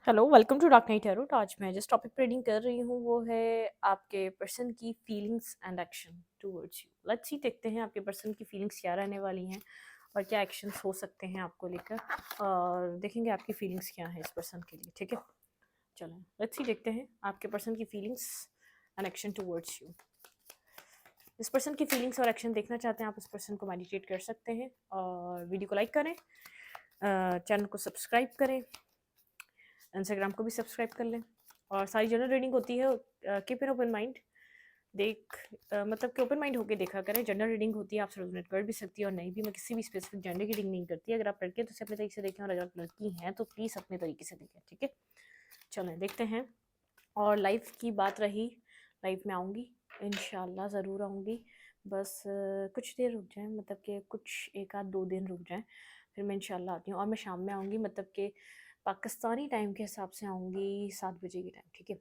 Hello, welcome to dark night tarot. आज मैं जिस टॉपिक पे रीडिंग कर रही हूँ वो है आपके पर्सन की feelings and action towards you. Let's see, देखते हैं आपके पर्सन की फीलिंग्स क्या रहने वाली हैं और क्या एक्शंस हो सकते हैं आपको लेकर, और देखेंगे आपकी फीलिंग्स क्या है इस पर्सन के लिए। ठीक है, चलो लेट्स सी, देखते हैं आपके पर्सन की feelings and action towards you. इस पर्सन की फीलिंग्स और एक्शन देखना चाहते हैं आप, उस पर्सन को मेडिटेट कर सकते हैं और वीडियो को लाइक करें, चैनल को सब्सक्राइब करें, इंस्टाग्राम को भी सब्सक्राइब कर लें। और सारी जनरल रीडिंग होती है, कीप एन ओपन माइंड। मतलब कि ओपन माइंड होकर देखा करें। जनरल रीडिंग होती है, आपसे रेजोनेट कर भी सकती है और नहीं भी। मैं किसी भी स्पेसिफिक जेंडर की रीडिंग नहीं करती। अगर आप लड़के हैं तो उसे अपने तरीके से देखें, और अगर आप लड़की हैं तो प्लीज़ अपने तरीके से देखें। ठीक है, चलें देखते हैं। और लाइफ की बात रही, लाइफ में आऊँगी, इंशाल्लाह ज़रूर आऊँगी। बस कुछ देर रुक जाएं, मतलब कि कुछ एक आध 2 दिन रुक जाएं, फिर मैं इंशाल्लाह आती हूँ। और मैं शाम में आऊँगी, मतलब कि पाकिस्तानी टाइम के हिसाब से आऊँगी 7 बजे के टाइम। ठीक है,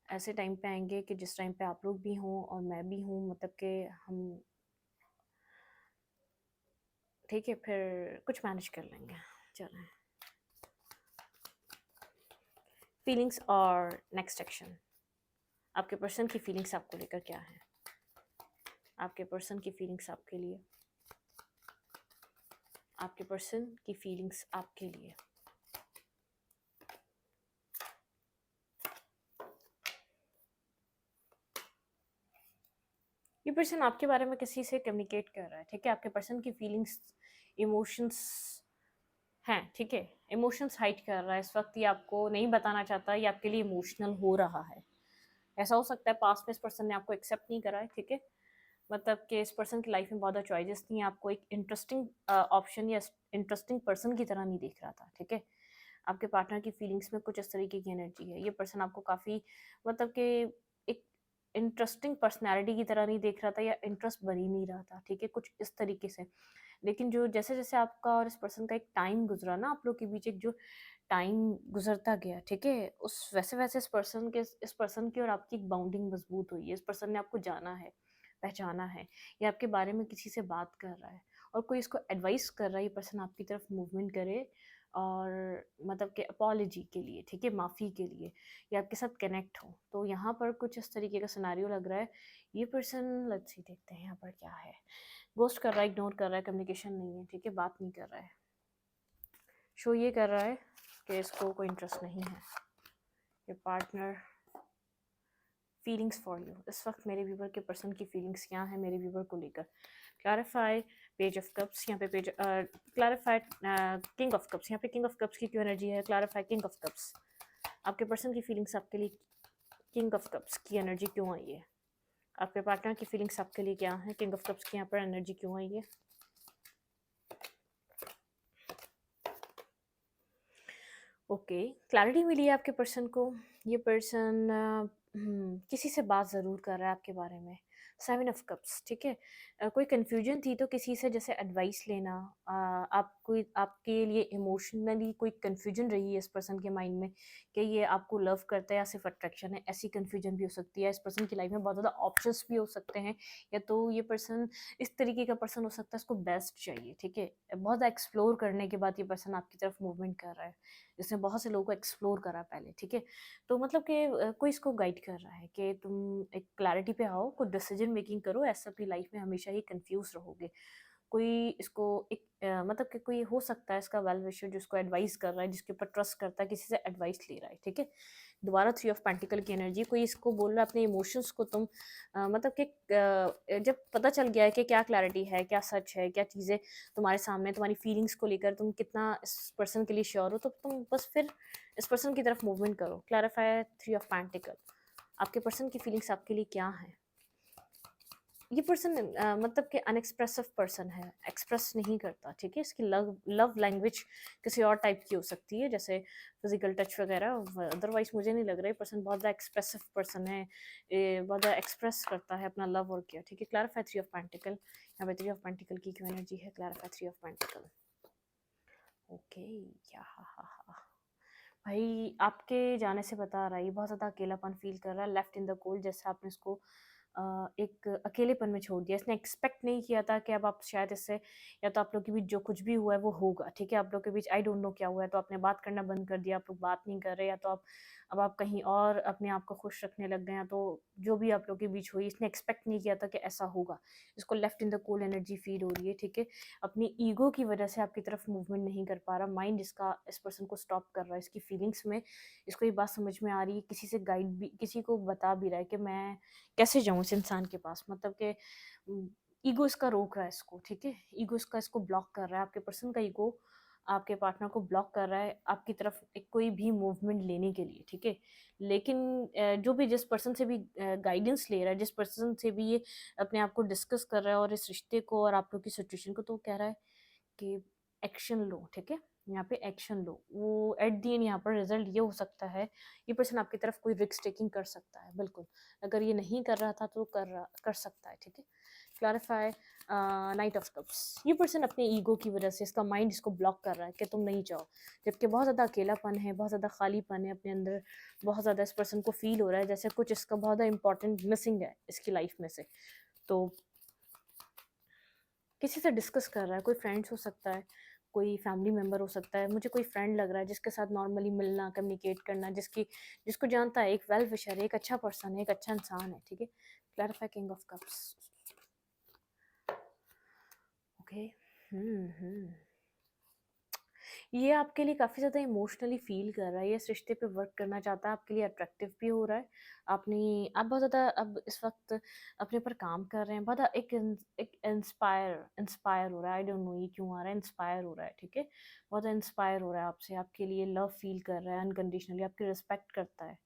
ऐसे टाइम पे आएंगे कि जिस टाइम पे आप लोग भी हों और मैं भी हूँ, मतलब कि हम, ठीक है, फिर कुछ मैनेज कर लेंगे। चलें, फीलिंग्स और नेक्स्ट एक्शन। आपके पर्सन की फीलिंग्स आपको लेकर क्या है? आपके पर्सन की फीलिंग्स आपके लिए, आपके पर्सन की फीलिंग्स आपके लिए। ये पर्सन आपके बारे में किसी से कम्युनिकेट कर रहा है। ठीक है, आपके पर्सन की फीलिंग्स, इमोशंस हैं। ठीक है, इमोशंस हाइड कर रहा है इस वक्त। ये आपको नहीं बताना चाहता, ये आपके लिए इमोशनल हो रहा है। ऐसा हो सकता है पास्ट में इस पर्सन ने आपको एक्सेप्ट नहीं करा है। ठीक है, मतलब कि इस पर्सन की लाइफ में बहुत ज़्यादा चॉइसेस थी, आपको एक इंटरेस्टिंग ऑप्शन या इंटरेस्टिंग पर्सन की तरह नहीं देख रहा था। ठीक है, आपके पार्टनर की फीलिंग्स में कुछ इस तरीके की एनर्जी है। ये पर्सन आपको काफ़ी, मतलब कि एक इंटरेस्टिंग पर्सनैलिटी की तरह नहीं देख रहा था, या इंटरेस्ट बन ही नहीं रहा था। ठीक है, कुछ इस तरीके से। लेकिन जो जैसे जैसे आपका और इस पर्सन का एक टाइम गुजरा ना, आप लोग के बीच एक जो टाइम गुजरता गया, ठीक है, उस वैसे वैसे इस पर्सन की और आपकी एक बाउंडिंग मजबूत हुई है। इस पर्सन ने आपको जाना है, पहचाना है, या आपके बारे में किसी से बात कर रहा है और कोई इसको एडवाइस कर रहा है, ये पर्सन आपकी तरफ मूवमेंट करे, और मतलब कि अपॉलॉजी के लिए, ठीक है, माफ़ी के लिए, या आपके साथ कनेक्ट हो। तो यहाँ पर कुछ इस तरीके का सिनेरियो लग रहा है। ये पर्सन, लेट्स सी, देखते हैं यहाँ पर क्या है। गोस्ट कर रहा है, इग्नोर कर रहा है, कम्युनिकेशन नहीं है। ठीक है, बात नहीं कर रहा है। शो ये कर रहा है कि इसको कोई इंटरेस्ट नहीं है। ये पार्टनर फीलिंग्स फॉर यू, इस वक्त मेरे व्यूवर के पर्सन की फीलिंग्स क्या है मेरे व्यूवर को लेकर। क्लैरिफाई पेज ऑफ कप्स, यहाँ पे page clarify king of cups, यहाँ पे किंग ऑफ कप्स की क्यों एनर्जी है? क्लैरिफाई किंग ऑफ कप्स, आपके पर्सन की फीलिंग्स आपके लिए किंग ऑफ कप्स की एनर्जी क्यों आई है? आपके पार्टनर की फीलिंग्स आपके लिए क्या है? किंग ऑफ कप्स की यहाँ पर एनर्जी क्यों आई है? ओके, क्लैरिटी मिली है आपके पर्सन को। ये पर्सन किसी से बात ज़रूर कर रहा है आपके बारे में। 7 ऑफ कप्स, ठीक है। कोई कन्फ्यूजन थी तो किसी से जैसे एडवाइस लेना। आपके लिए इमोशनली कोई कन्फ्यूजन रही है इस पर्सन के माइंड में कि ये आपको लव करता है या सिर्फ अट्रैक्शन है, ऐसी कन्फ्यूजन भी हो सकती है। इस पर्सन की लाइफ में बहुत ज़्यादा ऑप्शंस भी हो सकते हैं, या तो ये पर्सन इस तरीके का पर्सन हो सकता है, इसको बेस्ट चाहिए। ठीक है, बहुत ज़्यादा एक्सप्लोर करने के बाद ये पर्सन आपकी तरफ मूवमेंट कर रहा है, जिसने बहुत से लोगों को एक्सप्लोर करा पहले। ठीक है, तो मतलब कि कोई इसको गाइड कर रहा है कि तुम एक क्लैरिटी पे आओ, कुछ डिसीजन मेकिंग करो, ऐसा अपनी लाइफ में हमेशा ही कंफ्यूज रहोगे। कोई इसको एक मतलब कि कोई हो सकता है इसका वेल विशर, जिसको एडवाइस कर रहा है, जिसके ऊपर ट्रस्ट करता है, किसी से एडवाइस ले रहा है। ठीक है, दोबारा 3 ऑफ पेंटिकल की एनर्जी, कोई इसको बोल रहा है अपने इमोशंस को तुम मतलब कि जब पता चल गया है कि क्या क्लैरिटी है, क्या सच है, क्या चीज़ें तुम्हारे सामने, तुम्हारी फीलिंग्स को लेकर तुम कितना इस पर्सन के लिए श्योर हो, तो तुम बस फिर इस पर्सन की तरफ मूवमेंट करो। क्लैरिफाई 3 ऑफ पेंटिकल, आपके पर्सन की फीलिंग्स आपके लिए क्या है? ये पर्सन मतलब कि अनएक्सप्रेसिव पर्सन है, एक्सप्रेस नहीं करता। ठीक है, इसकी लव लव लैंग्वेज किसी और टाइप की हो सकती है, जैसे फिजिकल टच वगैरह। अदरवाइज मुझे नहीं लग रहा है पर्सन बहुत ज़्यादा एक्सप्रेसिव पर्सन है, बहुत ज़्यादा एक्सप्रेस करता है अपना लव और केयर। ठीक है, क्लैरिफाई 3 ऑफ पेंटिकल, यहाँ पे 3 ऑफ पेंटिकल की क्यों एनर्जी है? Clarify 3 of pentacle. ओके, या हा भाई, आपके जाने से बता रहा है ये बहुत ज़्यादा अकेलापन फील कर रहा है, लेफ्ट इन द कोल्ड, जैसे आपने इसको एक अकेलेपन में छोड़ दिया। इसने एक्सपेक्ट नहीं किया था कि अब आप शायद इससे, या तो आप लोग के बीच जो कुछ भी हुआ है वो होगा, ठीक है? आप लोग के बीच आई डोंट नो क्या हुआ है, तो आपने बात करना बंद कर दिया, आप लोग बात नहीं कर रहे, या तो आप अब आप कहीं और अपने आप को खुश रखने लग गए हैं। तो जो भी आप लोग के बीच हुई, इसने एक्सपेक्ट नहीं किया था कि ऐसा होगा। इसको left in the cool energy feel हो रही है, ठीक है? अपनी ईगो की वजह से आपकी तरफ मूवमेंट नहीं कर पा रहा, माइंड इसका इस पर्सन को स्टॉप कर रहा है। इसकी फीलिंग्स में इसको ये बात समझ में आ रही है, किसी से गाइड भी, किसी को बता भी रहा है कि मैं कैसे जाऊँ इस इंसान के पास, मतलब कि ईगो इसका रोक रहा है इसको, ठीक है? ईगो इसका इसको ब्लॉक कर रहा है। आपके पर्सन का ईगो आपके पार्टनर को ब्लॉक कर रहा है आपकी तरफ एक कोई भी मूवमेंट लेने के लिए, ठीक है? लेकिन जो भी जिस पर्सन से भी गाइडेंस ले रहा है, जिस पर्सन से भी ये अपने आप को डिस्कस कर रहा है और इस रिश्ते को और आप लोग की सिचुएशन को, तो वो कह रहा है कि एक्शन लो, ठीक है? यहाँ पे एक्शन लो। वो एट द एंड यहाँ पर रिजल्ट ये हो सकता है, ये पर्सन आपकी तरफ कोई रिस्क टेकिंग कर सकता है, बिल्कुल। अगर ये नहीं कर रहा था तो कर सकता है, ठीक है? क्लैरिफाई। नाइट ऑफ कप्स, ये पर्सन अपने ईगो की वजह से, इसका माइंड इसको ब्लॉक कर रहा है कि तुम नहीं चाहो, जबकि बहुत ज़्यादा अकेलापन है, बहुत ज़्यादा खालीपन है अपने अंदर, बहुत ज़्यादा इस पर्सन को फील हो रहा है जैसे कुछ इसका बहुत ज़्यादा इंपॉर्टेंट मिसिंग है इसकी लाइफ में से। तो किसी से डिस्कस कर रहा है, कोई फ्रेंड्स हो सकता है, कोई फैमिली मेम्बर हो सकता है। मुझे कोई फ्रेंड लग रहा है जिसके साथ नॉर्मली मिलना, कम्युनिकेट करना, जिसको जानता है, एक वेल विशर है, एक अच्छा पर्सन है, एक अच्छा इंसान है, ठीक है? Clarify king of cups. Okay. ये आपके लिए काफ़ी ज़्यादा इमोशनली फील कर रहा है, ये इस रिश्ते पे वर्क करना चाहता है, आपके लिए अट्रैक्टिव भी हो रहा है। आप बहुत ज़्यादा अब इस वक्त अपने ऊपर काम कर रहे हैं, बहुत एक इंस्पायर हो रहा है। आई डोंट नो ये क्यों आ रहा है, इंस्पायर हो रहा है, ठीक है? बहुत इंस्पायर हो रहा है आपसे, आपके लिए लव फील कर रहा है अनकंडीशनली, आपकी रिस्पेक्ट करता है,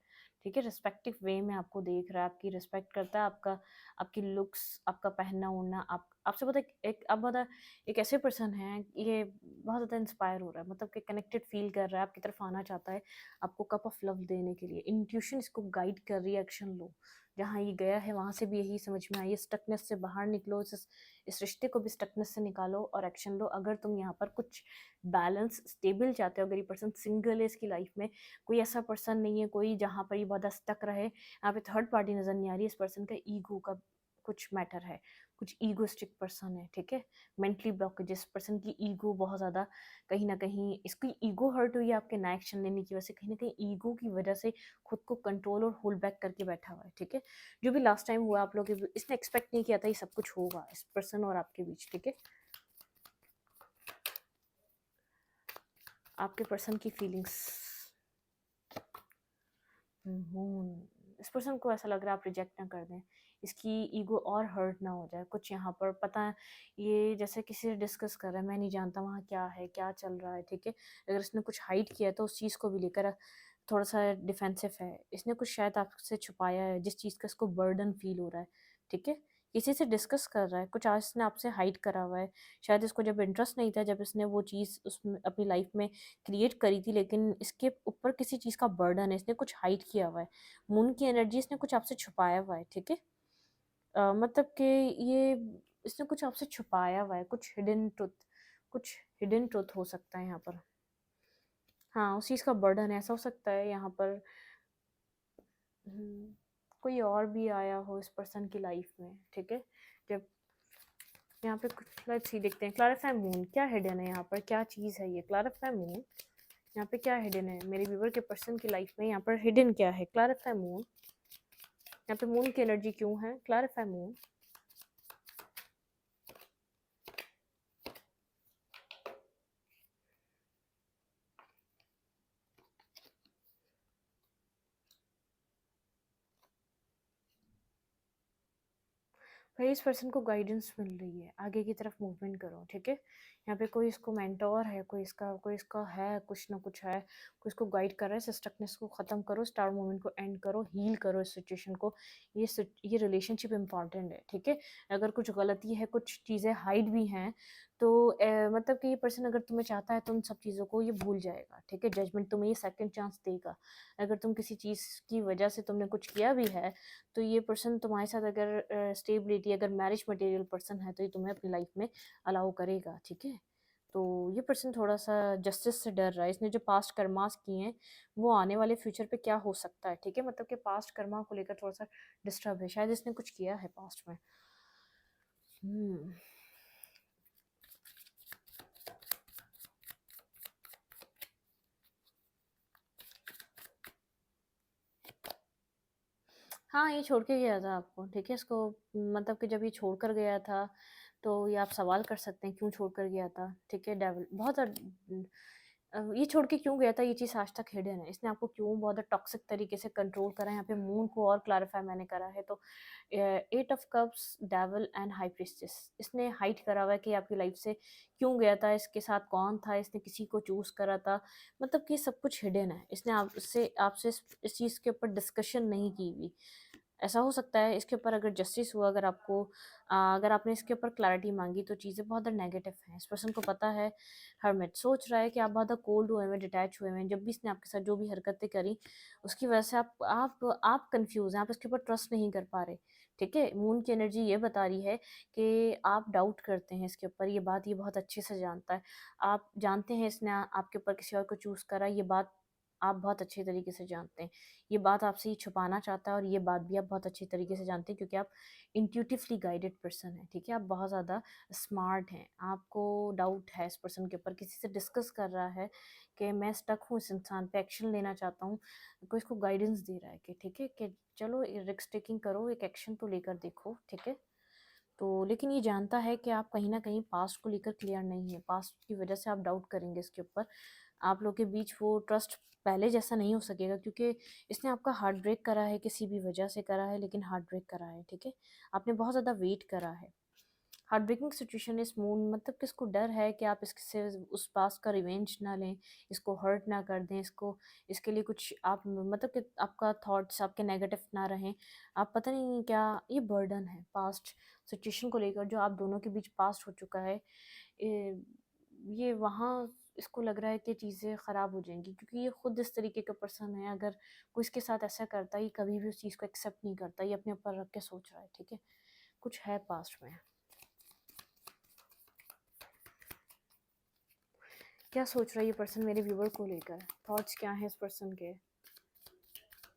ठीक है? रिस्पेक्टिव वे में आपको देख रहा है, आपकी रिस्पेक्ट करता है, आपकी लुक्स, आपका पहनना ओढ़ना, आप आपसे बहुत एक आप बहुत एक ऐसे पर्सन हैं, ये बहुत ज़्यादा इंस्पायर हो रहा है, मतलब कि कनेक्टेड फील कर रहा है, आपकी तरफ आना चाहता है, आपको कप ऑफ लव देने के लिए। इंट्यूशन इसको गाइड कर रही है, एक्शन लो। जहाँ ये गया है वहाँ से भी यही समझ में आई है, स्टकनेस से बाहर निकलो, इस रिश्ते को भी स्टकनेस से निकालो और एक्शन लो। अगर तुम यहाँ पर कुछ बैलेंस स्टेबल चाहते हो, अगर ये पर्सन सिंगल है, इसकी लाइफ में कोई ऐसा पर्सन नहीं है, कोई जहाँ पर ये बहुत स्टक रहे, यहाँ पे थर्ड पार्टी नज़र नहीं आ रही। इस पर्सन का ईगो का कुछ मैटर है, कुछ ईगोस्टिक पर्सन है, ठीक है? मेंटली ब्लॉक, जिस पर्सन की ईगो बहुत ज़्यादा, कहीं ना कहीं इसकी ईगो हर्ट हुई है आपके ना एक्शन लेने की वजह से, कहीं ना कहीं ईगो की वजह से खुद को कंट्रोल और होल्ड बैक करके बैठा हुआ है, ठीक है? जो भी लास्ट टाइम हुआ आप लोग इसने एक्सपेक्ट नहीं किया था ये सब कुछ होगा इस पर्सन और आपके बीच, ठीक है? आपके पर्सन की फीलिंग्स, मून, इस पर्सन को ऐसा लग रहा है आप रिजेक्ट ना कर दें, इसकी ईगो और हर्ट ना हो जाए कुछ यहाँ पर। पता है ये जैसे किसी से डिस्कस कर रहा है, मैं नहीं जानता वहाँ क्या है, क्या चल रहा है, ठीक है? अगर इसने कुछ हाइड किया है तो उस चीज़ को भी लेकर थोड़ा सा डिफेंसिव है। इसने कुछ शायद आपसे छुपाया है, जिस चीज़ का इसको बर्डन फील हो रहा है, ठीक है? किसी से डिस्कस कर रहा है, कुछ आज इसने आपसे हाइड करा हुआ है। शायद इसको जब इंटरेस्ट नहीं था, जब इसने वो चीज़ उसमें अपनी लाइफ में क्रिएट करी थी, लेकिन इसके ऊपर किसी चीज़ का बर्डन है, इसने कुछ हाइड किया हुआ है। मून की एनर्जी, इसने कुछ आपसे छुपाया हुआ है, ठीक है? मतलब कि ये इसने कुछ आपसे छुपाया हुआ है, कुछ हिडन ट्रुथ हो सकता है यहाँ पर। हाँ, उस चीज़ का बर्डन ऐसा हो सकता है यहाँ पर। कोई और भी आया हो इस पर्सन की लाइफ में, ठीक है? जब यहाँ पे कुछ, लेट्स सी, देखते हैं। क्लैरिफाई मून, क्या हिडन है यहाँ पर, क्या चीज़ है ये? क्लैरिफाई मून, यहाँ पे क्या हिडन है मेरे व्यूवर के पर्सन की लाइफ में? यहाँ पर हिडन क्या है? क्लैरिफाई मून, यहाँ पे मून की एनर्जी क्यों है? Clarify moon. भाई इस पर्सन को गाइडेंस मिल रही है, आगे की तरफ मूवमेंट करो, ठीक है? यहाँ पे कोई इसको मेंटोर है, कोई इसका है, कुछ ना कुछ है, कोई इसको गाइड कर रहा है। स्टकनेस को ख़त्म करो, स्टार मूवमेंट को एंड करो, हील करो इस सिचुएशन को। ये रिलेशनशिप इंपॉर्टेंट है, ठीक है? अगर कुछ गलती है, कुछ चीज़ें हाइड भी हैं, तो मतलब कि ये पर्सन अगर तुम्हें चाहता है तो उन सब चीज़ों को ये भूल जाएगा, ठीक है? जजमेंट तुम्हें ये सेकंड चांस देगा। अगर तुम किसी चीज़ की वजह से तुमने कुछ किया भी है, तो ये पर्सन तुम्हारे साथ अगर स्टेबिलिटी, अगर मैरिज मटेरियल पर्सन है, तो ये तुम्हें अपनी लाइफ में अलाउ करेगा, ठीक है? तो ये पर्सन थोड़ा-सा जस्टिस से डर रहा है। इसने जो पास्ट कर्मास किए हैं, वो आने वाले फ्यूचर पे क्या हो सकता है, ठीक है? मतलब कि पास्ट कर्मा को लेकर थोड़ा-सा डिस्टर्ब है। शायद इसने कुछ किया है पास्ट में। हुँ। हाँ, ये छोड़ के गया था आपको, ठीक है? इसको मतलब कि जब ये छोड़ कर गया था, तो ये आप सवाल कर सकते हैं क्यों छोड़ कर गया था, ठीक है? डेविल बहुत ये छोड़ के क्यों गया था, ये चीज़ आज तक हिडन है। इसने आपको क्यों बहुत टॉक्सिक तरीके से कंट्रोल करा है, यहाँ पे मून को और क्लैरिफाई मैंने करा है। तो 8 of cups, devil and high priestess, इसने हाइड करा हुआ है कि आपकी लाइफ से क्यों गया था, इसके साथ कौन था, इसने किसी को चूज़ करा था, मतलब कि सब कुछ हिडन है। इसने आपसे आपसे इस चीज़ के ऊपर डिस्कशन नहीं की हुई। ऐसा हो सकता है इसके ऊपर अगर जस्टिस हुआ, अगर आपको अगर आपने इसके ऊपर क्लैरिटी मांगी, तो चीज़ें बहुत ज़्यादा नेगेटिव हैं। इस पर्सन को पता है, हरमिट सोच रहा है कि आप बहुत ज़्यादा कोल्ड हुए हैं, डिटैच हुए हैं। जब भी इसने आपके साथ जो भी हरकतें करी, उसकी वजह से आप कंफ्यूज हैं, आप इसके ऊपर ट्रस्ट नहीं कर पा रहे, ठीक है? मून की एनर्जी ये बता रही है कि आप डाउट करते हैं इसके ऊपर। ये बात ये बहुत अच्छे से जानता है। आप जानते हैं इसने आपके ऊपर किसी और को चूज़ करा, ये बात आप बहुत अच्छे तरीके से जानते हैं। ये बात आपसे ये छुपाना चाहता है, और ये बात भी आप बहुत अच्छे तरीके से जानते हैं, क्योंकि आप इंट्यूटिवली गाइडेड पर्सन हैं, ठीक है? आप बहुत ज़्यादा स्मार्ट हैं। आपको डाउट है इस पर्सन के ऊपर, किसी से डिस्कस कर रहा है कि मैं स्टक हूँ इस इंसान पे, एक्शन लेना चाहता हूँ। कोई इसको गाइडेंस दे रहा है कि ठीक है, कि चलो रिस्क टेकिंग करो, एक एक्शन तो लेकर देखो, ठीक है? तो लेकिन ये जानता है कि आप कहीं न कहीं पास्ट को लेकर क्लियर नहीं है। पास्ट की वजह से आप डाउट करेंगे इसके ऊपर। आप लोग के बीच वो ट्रस्ट पहले जैसा नहीं हो सकेगा, क्योंकि इसने आपका हार्ट ब्रेक करा है, किसी भी वजह से करा है, लेकिन हार्ट ब्रेक करा है, ठीक है? आपने बहुत ज़्यादा वेट करा है। हार्ट ब्रेकिंग सिचुएशन इस मून, मतलब कि इसको डर है कि आप इससे उस पास का रिवेंज ना लें, इसको हर्ट ना कर दें, इसको इसके लिए कुछ आप मतलब कि आपका थॉट्स आपके नेगेटिव ना रहें। आप पता नहीं क्या ये बर्डन है पास्ट सिचुएशन को लेकर, जो आप दोनों के बीच पास्ट हो चुका है। ये वहाँ इसको लग रहा है कि चीज़ें ख़राब हो जाएंगी, क्योंकि ये खुद इस तरीके का पर्सन है। अगर कोई इसके साथ ऐसा करता है, ये कभी भी उस चीज़ को एक्सेप्ट नहीं करता, ये अपने ऊपर रख के सोच रहा है, ठीक है? कुछ है पास्ट में। क्या सोच रहा है ये पर्सन मेरे व्यूवर को लेकर? थॉट्स क्या हैं इस पर्सन के?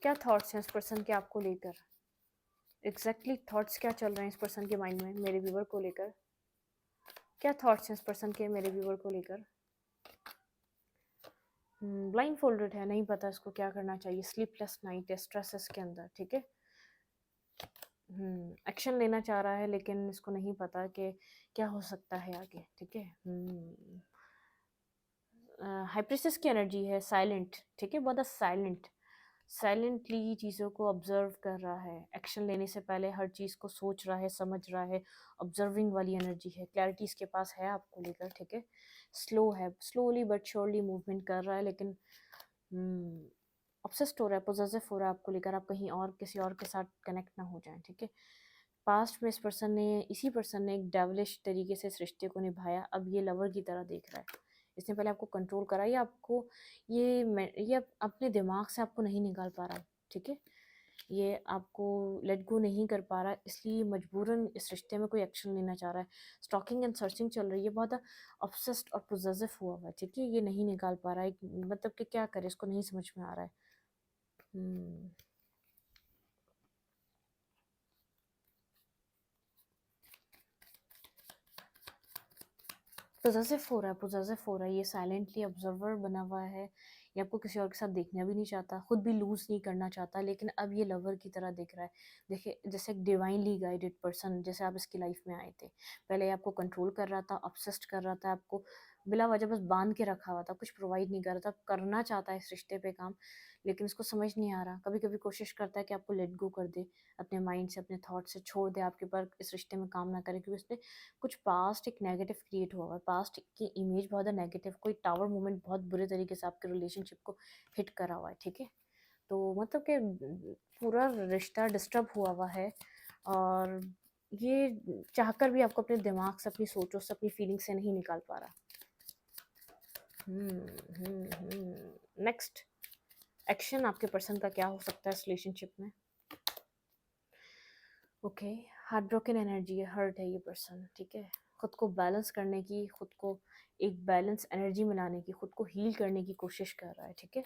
क्या थॉट्स हैं इस पर्सन के आपको लेकर? एग्जैक्टली थॉट्स क्या चल रहे हैं इस पर्सन के माइंड में मेरे व्यूवर को लेकर? क्या थॉट्स हैं इस पर्सन के मेरे व्यूवर को लेकर? ब्लाइंड फोल्डेड है, नहीं पता इसको क्या करना चाहिए। स्लीपलेस नाइट है, स्ट्रेस इसके अंदर, ठीक है? एक्शन लेना चाह रहा है, लेकिन इसको नहीं पता कि क्या हो सकता है आगे, ठीक है? हाइप्रिस्टस की एनर्जी है, साइलेंट, ठीक है? बहुत साइलेंट, साइलेंटली चीज़ों को ऑब्जर्व कर रहा है। एक्शन लेने से पहले हर चीज़ को सोच रहा है, समझ रहा है। ऑब्जर्विंग वाली एनर्जी है, क्लैरिटी इसके पास है आपको लेकर, ठीक है? स्लो है, स्लोली बट श्योरली मूवमेंट कर रहा है, लेकिन ऑब्सेस्ड हो रहा है, पोजेसिव हो रहा है आपको लेकर। आप कहीं और किसी और के साथ कनेक्ट ना हो जाएं, ठीक है? पास्ट में इसी पर्सन ने एक डेविलिश तरीके से इस रिश्ते को निभाया। अब ये लवर की तरह देख रहा है। इसने पहले आपको कंट्रोल करा, ये आपको अपने दिमाग से आपको नहीं निकाल पा रहा, ठीक है? ये आपको लेट गो नहीं कर पा रहा, इसलिए मजबूरन इस रिश्ते में कोई एक्शन लेना चाह रहा है। स्टॉकिंग एंड सर्चिंग चल रही है, बहुत ऑब्सेस्ड और पोजेसिव हुआ हुआ है, ठीक है? ये नहीं निकाल पा रहा है, मतलब कि क्या करे, इसको नहीं समझ में आ रहा है। हम्म पोजेसिव हो रहा है, ये साइलेंटली ऑब्जर्वर बना हुआ है। ये आपको किसी और के साथ देखना भी नहीं चाहता, खुद भी लूज नहीं करना चाहता, लेकिन अब ये लवर की तरह देख रहा है। देखिए, जैसे एक डिवाइनली गाइडेड पर्सन, जैसे आप इसकी लाइफ में आए थे। पहले ये आपको कंट्रोल कर रहा था, ऑब्सेस्ड कर रहा था, आपको बिला वजह बस बांध के रखा हुआ था, कुछ प्रोवाइड नहीं कर रहा था। करना चाहता है इस रिश्ते पे काम, लेकिन उसको समझ नहीं आ रहा। कभी कभी कोशिश करता है कि आपको लेट गो कर दे, अपने माइंड से, अपने थॉट से छोड़ दे, आपके ऊपर इस रिश्ते में काम ना करे, क्योंकि उसने कुछ पास्ट एक नेगेटिव क्रिएट हुआ है। पास्ट की इमेज बहुत है नेगेटिव, कोई टावर मूवमेंट बहुत बुरे तरीके से आपके रिलेशनशिप को हिट करा हुआ है, ठीक है? तो मतलब कि पूरा रिश्ता डिस्टर्ब हुआ हुआ है, और ये चाहकर भी आपको अपने दिमाग से, अपनी सोचों से, अपनी फीलिंग से नहीं निकाल पा रहा। नेक्स्ट एक्शन आपके पर्सन का क्या हो सकता है इस रिलेशनशिप में? ओके, हार्ट ब्रोकन एनर्जी है, हर्ट है ये पर्सन, ठीक है? खुद को बैलेंस करने की, खुद को एक बैलेंस एनर्जी में लाने की, खुद को हील करने की कोशिश कर रहा है, ठीक है।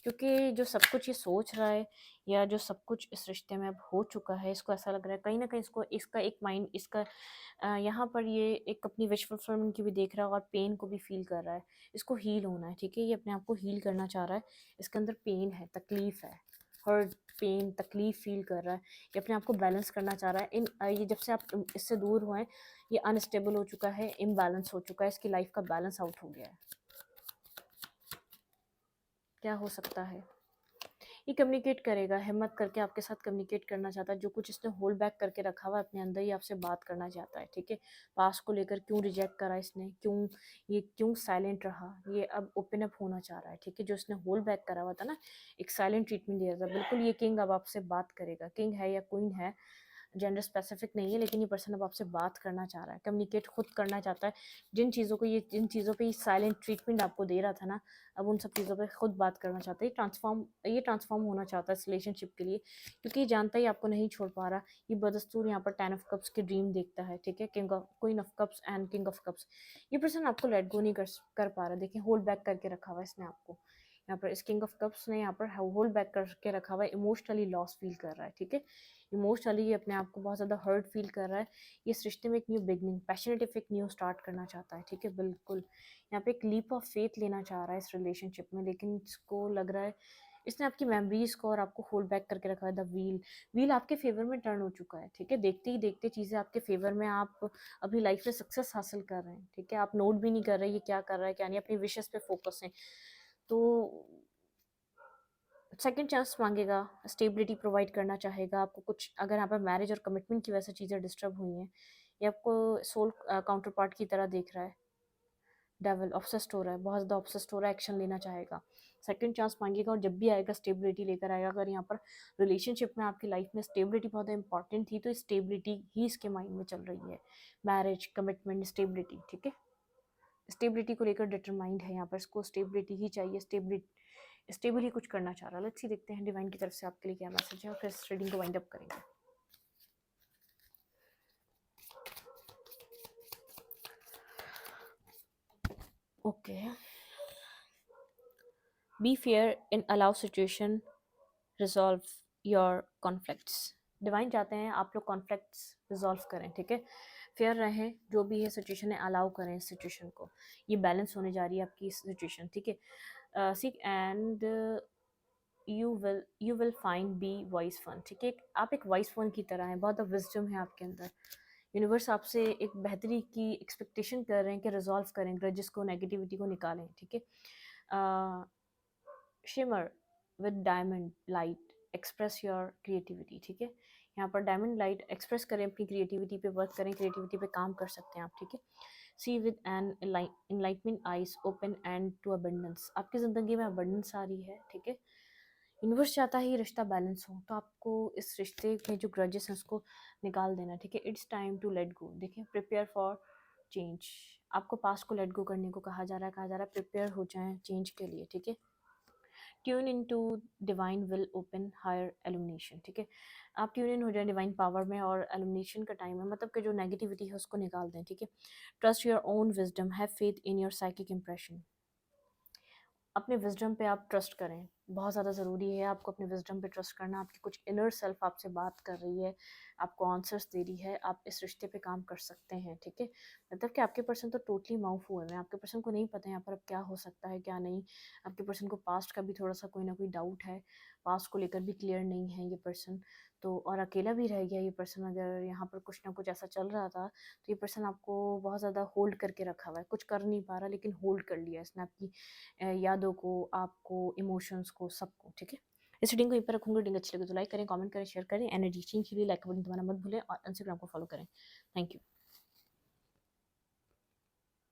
क्योंकि जो सब कुछ ये सोच रहा है या जो सब कुछ इस रिश्ते में अब हो चुका है, इसको ऐसा लग रहा है कहीं ना कहीं इसको इसका एक माइंड इसका यहाँ पर ये एक अपनी विश फुलफिलमेंट की भी देख रहा है और पेन को भी फील कर रहा है। इसको हील होना है, ठीक है। ये अपने आप को हील करना चाह रहा है। इसके अंदर पेन है, तकलीफ है, हर्ट, पेन, तकलीफ फील कर रहा है। ये अपने आप को बैलेंस करना चाह रहा है। ये जब से आप इससे दूर हुए, ये अनस्टेबल हो चुका है, इम्बैलेंस हो चुका है, इसकी लाइफ का बैलेंस आउट हो गया है। क्या हो सकता है? ये कम्युनिकेट करेगा, हिम्मत करके आपके साथ कम्युनिकेट करना चाहता है। जो कुछ इसने होल्ड बैक करके रखा हुआ है अपने अंदर, ये आपसे बात करना चाहता है, ठीक है। पास्ट को लेकर क्यों रिजेक्ट करा इसने, क्यों साइलेंट रहा, ये अब ओपन अप होना चाह रहा है, ठीक है। जो इसने होल्ड बैक करा हुआ था ना, एक साइलेंट ट्रीटमेंट दिया था, बिल्कुल ये किंग अब आपसे बात करेगा। किंग है या क्वीन है, जेंडर स्पेसिफिक नहीं है, लेकिन ये पर्सन अब आपसे बात करना चाह रहा है, कम्युनिकेट खुद करना चाहता है। जिन चीज़ों पे ये साइलेंट ट्रीटमेंट आपको दे रहा था ना, अब उन सब चीज़ों पे खुद बात करना चाहता है। ये ट्रांसफॉर्म होना चाहता है इस रिलेशनशिप के लिए, क्योंकि ये जानता ही आपको नहीं छोड़ पा रहा। ये बदस्तूर यहाँ पर 10 ऑफ कप्स की ड्रीम देखता है, ठीक है। Queen of cups and king of cups. ये पर्सन आपको लेट गो नहीं कर पा रहा। देखिए, होल्ड बैक करके रखा हुआ है इसने आपको। यहाँ पर इस किंग ऑफ कप्स ने यहाँ पर होल्ड बैक करके रखा हुआ है, इमोशनली लॉस फील कर रहा है, ठीक है। इमोशनली ये अपने आप को बहुत ज़्यादा हर्ट फील कर रहा है। ये इस रिश्ते में एक न्यू बिगनिंग, पैशनेट एक न्यू स्टार्ट करना चाहता है, ठीक है। बिल्कुल यहाँ पे एक लीप ऑफ फेथ लेना चाह रहा है इस रिलेशनशिप में, लेकिन इसको लग रहा है इसने आपकी मेमोरीज को और आपको होल्ड बैक करके रखा है। द व्हील आपके फेवर में टर्न हो चुका है, ठीक है। देखते ही देखते चीज़ें आपके फेवर में, आप अपनी लाइफ में सक्सेस हासिल कर रहे हैं, ठीक है। आप नोट भी नहीं कर रहे ये क्या कर रहा है क्या नहीं, अपनी विशेस पे फोकस है। तो सेकंड चांस मांगेगा, स्टेबिलिटी प्रोवाइड करना चाहेगा आपको। कुछ अगर यहाँ पर मैरिज और कमिटमेंट की वजह से चीज़ें डिस्टर्ब हुई हैं, ये आपको सोल काउंटर पार्ट की तरह देख रहा है। डेवल ऑब्सेस्ड हो रहा है, बहुत ज़्यादा ऑब्सेस्ड हो रहा है, एक्शन लेना चाहेगा, सेकंड चांस मांगेगा, और जब भी आएगा स्टेबिलिटी लेकर आएगा। अगर यहाँ पर रिलेशनशिप में आपकी लाइफ में स्टेबिलिटी बहुत इंपॉर्टेंट थी, तो स्टेबिलिटी ही इसके माइंड में चल रही है। मैरिज, कमिटमेंट, स्टेबिलिटी, ठीक है। स्टेबिलिटी को लेकर डिटरमाइंड है यहाँ पर, इसको स्टेबिलिटी ही चाहिए, स्टेबल ही कुछ करना चाह रहा है। लेट्स सी, देखते हैं डिवाइन की तरफ से आपके लिए क्या मैसेज है, और फिर इस रीडिंग को वाइंड अप करेंगे। Okay, be fair in allow situation, resolve your conflicts. Divine चाहते हैं आप लोग कॉन्फ्लिक्ट्स रिजॉल्व करें, ठीक है। फेयर रहें, जो भी है सिचुएशन है, अलाउ करें इस सिचुएशन को। ये बैलेंस होने जा रही है आपकी सिचुएशन, ठीक है। Seek and you will find be voice one, ठीक है। आप एक वॉइस वन की तरह हैं, बहुत विजडम है आपके अंदर। यूनिवर्स आपसे एक बेहतरी की एक्सपेक्टेशन कर रहे हैं कि रिजॉल्व करें ग्रजेस को, नेगेटिविटी को निकालें, ठीक है। Shimmer with diamond light, express your creativity, ठीक है। यहाँ पर डायमंड लाइट एक्सप्रेस करें, अपनी क्रिएटिविटी पे वर्क करें, क्रिएटिविटी पे काम कर सकते हैं आप, ठीक है। See with an enlightenment eyes open and to abundance. आपकी ज़िंदगी में अबंडेंस आ रही है, ठीक है। यूनिवर्स चाहता है ये रिश्ता बैलेंस हो, तो आपको इस रिश्ते में जो ग्रजेस हैं उसको निकाल देना, ठीक है। It's time to let go. देखिए, प्रिपेयर फॉर चेंज। आपको पास्ट को लेट गो करने को कहा जा रहा है प्रिपेयर हो जाएं चेंज के लिए, ठीक है। Tune in to divine will open higher illumination, ठीक है। आप ट्यून इन हो जाए डिवाइन पावर में, और एलुमिनेशन का टाइम है, मतलब कि जो नेगेटिविटी है उसको निकाल दें, ठीक है। Trust your own wisdom, have faith in your psychic impression. अपने विजडम पे आप ट्रस्ट करें, बहुत ज़्यादा ज़रूरी है आपको अपने विजडम पे ट्रस्ट करना। आपकी कुछ इनर सेल्फ आपसे बात कर रही है, आपको आंसर्स दे रही है, आप इस रिश्ते पे काम कर सकते हैं, ठीक है। मतलब कि आपके पर्सन तो टोटली माउफ हुए हैं, आपके पर्सन को नहीं पता है यहाँ पर अब क्या हो सकता है क्या नहीं। आपके पर्सन को पास्ट का भी थोड़ा सा कोई ना कोई डाउट है, पास्ट को लेकर भी क्लियर नहीं है ये पर्सन, तो और अकेला भी रह गया ये पर्सन। अगर यहाँ पर कुछ ना कुछ ऐसा चल रहा था, तो ये पर्सन आपको बहुत ज़्यादा होल्ड करके रखा हुआ है, कुछ कर नहीं पा रहा, लेकिन होल्ड कर लिया इसने आपकी यादों को, आपको, इमोशंस को, सबको, ठीक है। इस रीडिंग को यहीं पर रखूंगी। रीडिंग अच्छी लगे तो लाइक करें, कमेंट करें, शेयर करें। एनर्जी चेंज के लिए लाइक बटन दबाना मत भूलें, और इंस्टाग्राम को फॉलो करें। Thank you.